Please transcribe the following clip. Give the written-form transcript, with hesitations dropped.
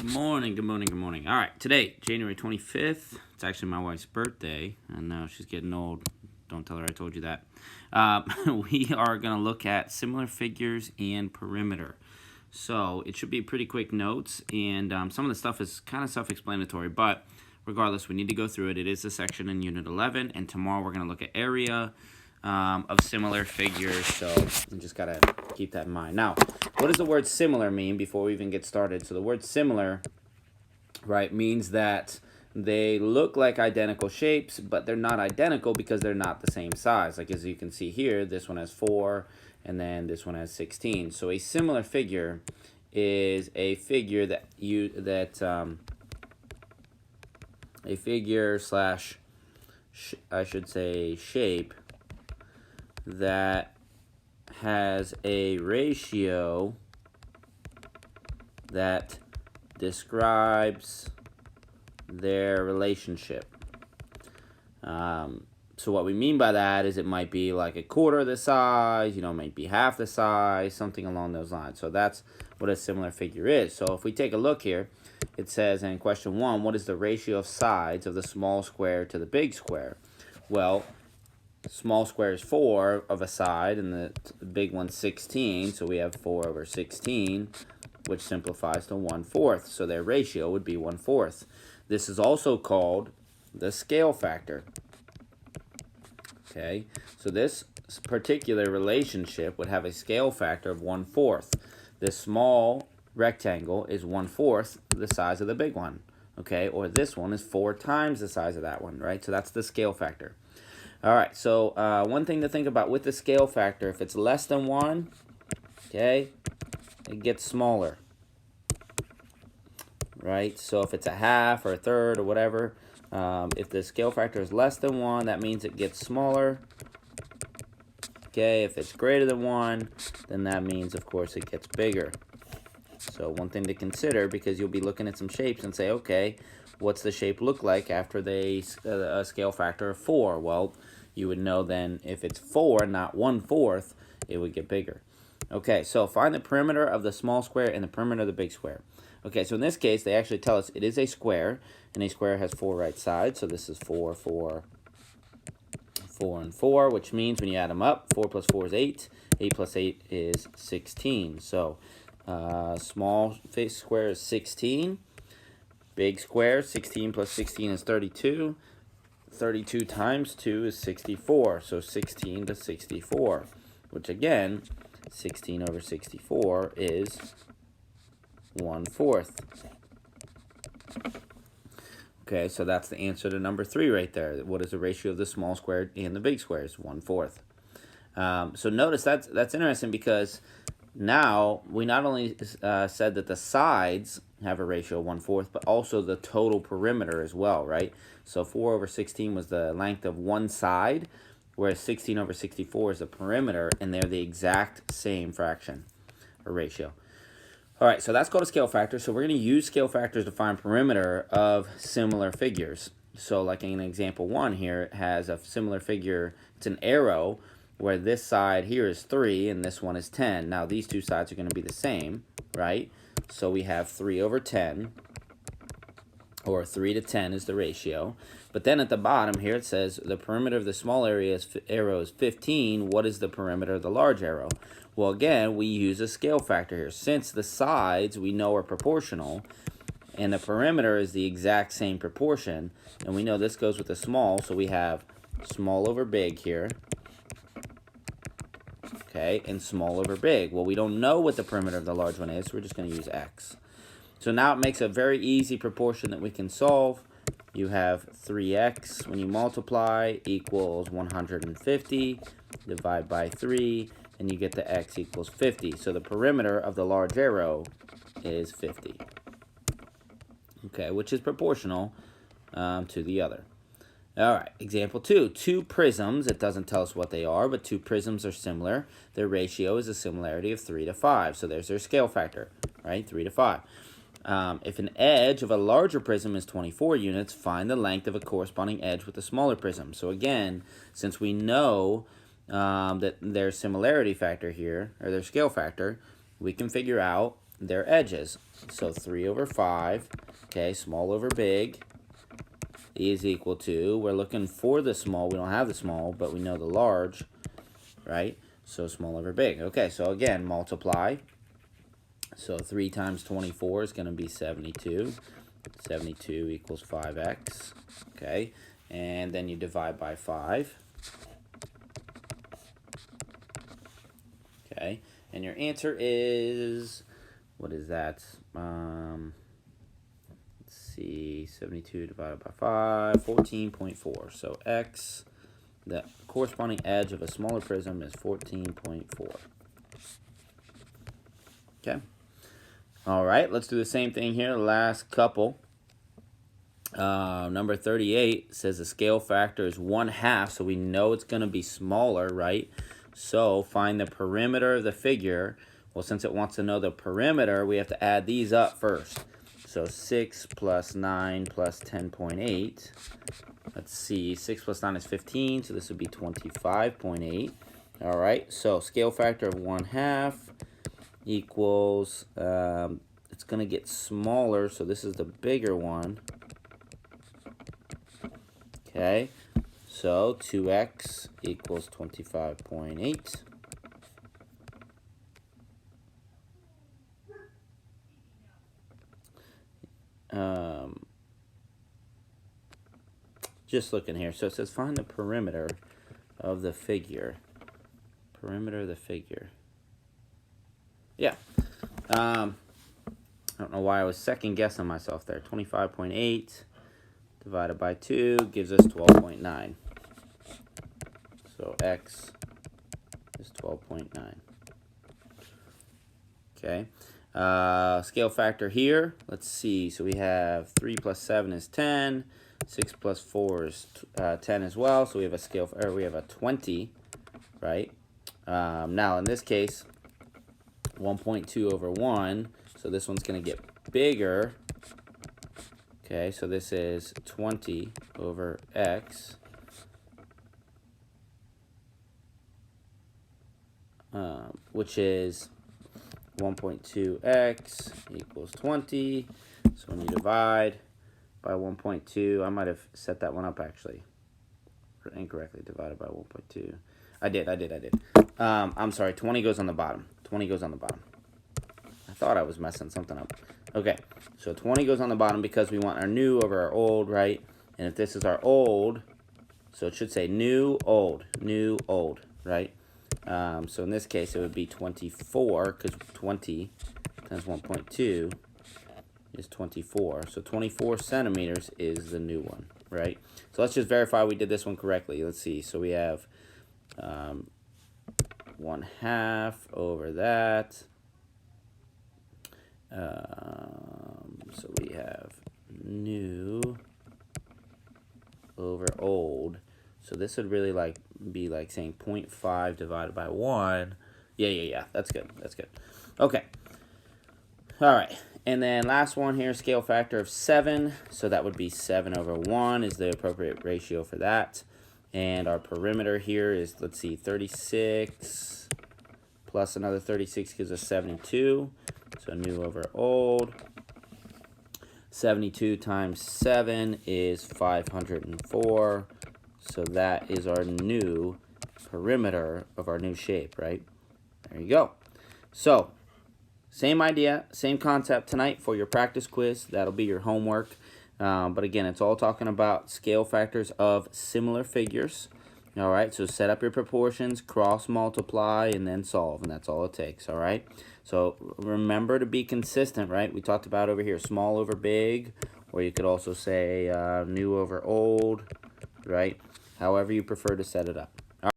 Good morning, good morning, good morning. All right, today, January 25th, it's actually my wife's birthday. I know she's getting old. Don't tell her I told you that. We are going to look at similar figures and perimeter. So it should be pretty quick notes, and some of the stuff is kind of self-explanatory, but regardless, we need to go through it. It is a section in Unit 11, and tomorrow we're going to look at area of similar figures, so you just got to keep that in mind. Now, what does the word similar mean before we even get started? So the word similar, right, means that they look like identical shapes, but they're not identical because they're not the same size. Like as you can see here, this one has 4, and then this one has 16. So a similar figure is a figure that a figure slash I should say shape that has a ratio that describes their relationship. So what we mean by that is it might be like a quarter the size, it might be half the size, something along those lines. So that's what a similar figure is. So if we take a look here, it says in question 1, what is the ratio of sides of the small square to the big square? Well, small square is 4 of a side, and the big one's 16, so we have 4 over 16, which simplifies to 1/4. So their ratio would be 1/4. This is also called the scale factor. Okay, so this particular relationship would have a scale factor of 1/4. This small rectangle is 1/4 the size of the big one. Okay, or this one is 4 times the size of that one, right? So that's the scale factor. All right, so one thing to think about with the scale factor, if it's less than 1, okay, it gets smaller, right? So if it's a half or a third or whatever, if the scale factor is less than 1, that means it gets smaller. Okay, if it's greater than 1, then that means, of course, it gets bigger. So one thing to consider, because you'll be looking at some shapes and say, okay, what's the shape look like after a scale factor of 4? Well, you would know then if it's 4, not 1/4, it would get bigger. Okay, so find the perimeter of the small square and the perimeter of the big square. Okay, so in this case, they actually tell us it is a square, and a square has 4 right sides. So this is 4, 4, 4, and 4, which means when you add them up, 4 plus 4 is 8. 8 plus 8 is 16. So small face square is 16. Big square, 16 plus 16 is 32. 32 times 2 is 64. So 16 to 64, which again, 16 over 64 is 1/4. Okay, so that's the answer to number 3 right there. What is the ratio of the small square and the big square? Is 1/4. So notice that's interesting, because now we not only said that the sides have a ratio of 1/4, but also the total perimeter as well, right? So 4 over 16 was the length of one side, whereas 16 over 64 is the perimeter, and they're the exact same fraction or ratio. All right, so that's called a scale factor. So we're going to use scale factors to find perimeter of similar figures. So like in example 1 here, it has a similar figure. It's an arrow where this side here is 3 and this one is 10. Now these two sides are going to be the same, right? So we have 3 over 10, or 3 to 10 is the ratio. But then at the bottom here it says the perimeter of the small arrow is 15. What is the perimeter of the large arrow? Well, again, we use a scale factor here. Since the sides we know are proportional, and the perimeter is the exact same proportion, and we know this goes with the small, so we have small over big here, okay, and small over big. Well, we don't know what the perimeter of the large one is, so we're just going to use x. So now it makes a very easy proportion that we can solve. You have 3x when you multiply equals 150, divide by 3, and you get the x equals 50. So the perimeter of the large arrow is 50. Okay, which is proportional to the other. All right, example 2. 2 prisms, it doesn't tell us what they are, but 2 prisms are similar. Their ratio is a similarity of 3 to 5. So there's their scale factor, right? 3 to 5. If an edge of a larger prism is 24 units, find the length of a corresponding edge with a smaller prism. So again, since we know that their similarity factor here, or their scale factor, we can figure out their edges. So 3 over 5, okay, small over big, is equal to, we're looking for the small, we don't have the small, but we know the large, right? So small over big. Okay, so again, multiply. So 3 times 24 is going to be 72. 72 equals 5x, okay? And then you divide by 5. Okay, and your answer is, what is that? Let's see, 72 divided by 5, 14.4. So x, the corresponding edge of a smaller prism is 14.4. Okay. All right, let's do the same thing here. The last couple. Number 38 says the scale factor is 1/2, so we know it's going to be smaller, right? So find the perimeter of the figure. Well, since it wants to know the perimeter, we have to add these up first. So 6 plus 9 plus 10.8. Let's see, 6 plus 9 is 15, so this would be 25.8. All right, so scale factor of 1/2 equals, it's going to get smaller, so this is the bigger one. Okay, so 2x equals 25.8. Just looking here. So it says find the perimeter of the figure. Perimeter of the figure. Yeah. I don't know why I was second guessing myself there. 25.8 divided by 2 gives us 12.9. So x is 12.9. Okay. Scale factor here. Let's see. So we have 3 plus 7 is 10. 6 plus 4 is 10 as well. So we have a scale, or we have a 20, right? Now in this case, 1.2 over 1. So this one's going to get bigger. Okay, so this is 20 over x. Which is 1.2x equals 20. So when you divide by 1.2, I might have set that one up actually incorrectly. Divided by 1.2. I did. I'm sorry, 20 goes on the bottom. 20 goes on the bottom. I thought I was messing something up. Okay, so 20 goes on the bottom because we want our new over our old, right? And if this is our old, so it should say new, old, right? So in this case, it would be 24, because 20 times 1.2 is 24. So 24 centimeters is the new one, right? So let's just verify we did this one correctly. Let's see. So we have 1/2 over that. So we have new over old. So this would really be like saying 0.5 divided by 1. Yeah. That's good. Okay. All right. And then last one here, scale factor of 7. So that would be 7 over 1 is the appropriate ratio for that. And our perimeter here is, let's see, 36 plus another 36 gives us 72. So new over old. 72 times 7 is 504. So that is our new perimeter of our new shape, right? There you go. So, same idea, same concept tonight for your practice quiz. That'll be your homework. But again, it's all talking about scale factors of similar figures. All right, so set up your proportions, cross multiply, and then solve, and that's all it takes, all right? So remember to be consistent, right? We talked about over here, small over big, or you could also say new over old, right? However you prefer to set it up.